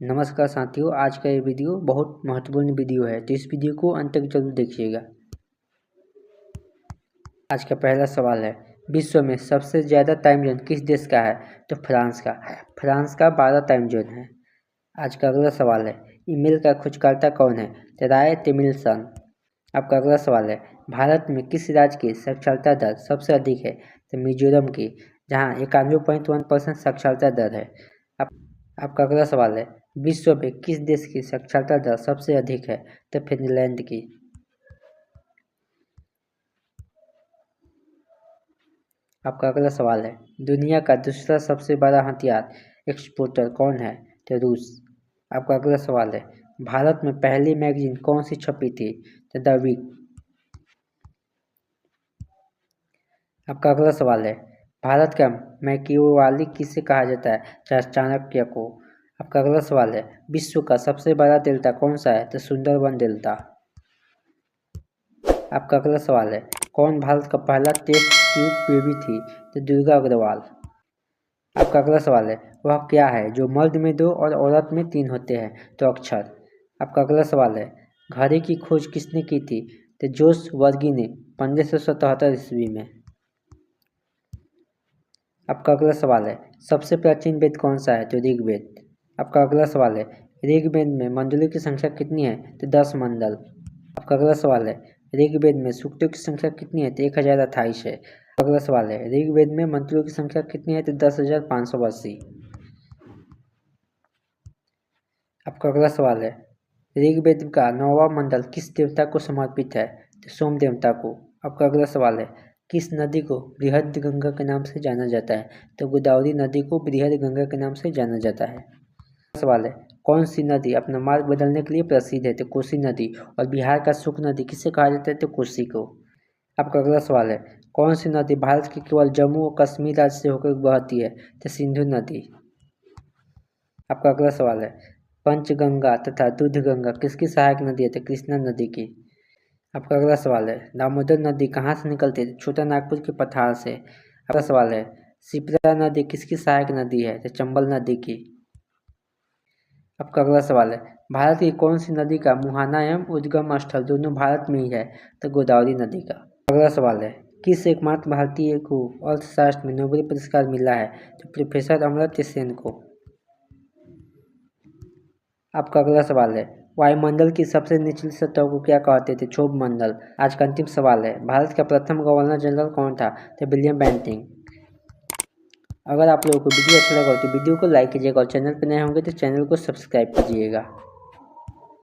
नमस्कार साथियों, आज का ये वीडियो बहुत महत्वपूर्ण वीडियो है, तो इस वीडियो को अंत तक जरूर देखिएगा। आज का पहला सवाल है, विश्व में सबसे ज़्यादा टाइम जोन किस देश का है? तो फ्रांस का। फ्रांस का 12 टाइम जोन है। आज का अगला सवाल है, ईमेल का खोजकर्ता कौन है? तो राय टेमिल्सन। आपका अगला सवाल है, भारत में किस राज्य की साक्षरता दर सबसे अधिक है? तो मिजोरम की, जहाँ 91.1% साक्षरता दर है। आपका अगला सवाल है, विश्व में किस देश की साक्षरता दर सबसे अधिक है? तो फिनलैंड की। आपका अगला सवाल है, दुनिया का दूसरा सबसे बड़ा हथियार एक्सपोर्टर कौन है? तो रूस। आपका अगला सवाल है, भारत में पहली मैगजीन कौन सी छपी थी? तो द वीक। आपका अगला सवाल है, भारत का मैकियावेली किसे कहा जाता है? तो चाणक्य को। आपका अगला सवाल है, विश्व का सबसे बड़ा डेल्टा कौन सा है? तो सुंदरबन डेल्टा। आपका अगला सवाल है, कौन भारत का पहला टेस्ट ट्यूब बेबी थी? तो दुर्गा अग्रवाल। आपका अगला सवाल है, वह क्या है जो मर्द में 2 और औरत में 3 होते हैं? तो अक्षर। आपका अगला सवाल है, घड़ी की खोज किसने की थी? तो जोस वर्गी ने 1577 ईस्वी में। आपका अगला सवाल है, सबसे प्राचीन वेद कौन सा है? तो ऋग्वेद। आपका अगला सवाल है, ऋग्वेद में मंडलों की संख्या कितनी है? तो 10 मंडल। आपका अगला सवाल है, ऋग्वेद में सूक्तों की संख्या कितनी है? तो 1028 है। अगला सवाल है, ऋग्वेद में मंत्रों की संख्या कितनी है? तो 10,580। आपका अगला सवाल है, ऋग्वेद का 9वां मंडल किस देवता को समर्पित है? तो सोम देवता को। आपका अगला सवाल है, किस नदी को बृहद गंगा के नाम से जाना जाता है? तो गोदावरी नदी को बृहद गंगा के नाम से जाना जाता है। सवाल है, कौन सी नदी अपना मार्ग बदलने के लिए प्रसिद्ध है? तो कोसी नदी। और बिहार का शुक्ल नदी किसे कहा जाता है? तो कोसी को। आपका अगला सवाल है, कौन सी नदी भारत के केवल जम्मू और कश्मीर राज्य से होकर बहती है? तो सिंधु नदी। आपका अगला सवाल है, पंचगंगा तथा दूधगंगा किसकी सहायक नदी है? तो कृष्णा नदी की। आपका अगला सवाल है, दामोदर नदी कहाँ से निकलती है? छोटा नागपुर के पठार से। अगला सवाल है, शिप्रा नदी किसकी सहायक नदी है? तो चंबल नदी की। आपका अगला सवाल है, भारत की कौन सी नदी का मुहाना एवं उद्गम स्थल दोनों भारत में ही है? तो गोदावरी नदी का। अगला सवाल है, किस एकमात्र भारतीय को अर्थशास्त्र में नोबेल पुरस्कार मिला है? तो प्रोफेसर अमर्त्य सेन को। आपका अगला सवाल है, वायुमंडल की सबसे निचली सतह को क्या कहते थे? क्षोभ मंडल। आज का अंतिम सवाल है, भारत का प्रथम गवर्नर जनरल कौन था? तो विलियम बेंटिंग। अगर आप लोगों को वीडियो अच्छा लगा तो वीडियो को लाइक कीजिएगा और चैनल पर नए होंगे तो चैनल को सब्सक्राइब कीजिएगा।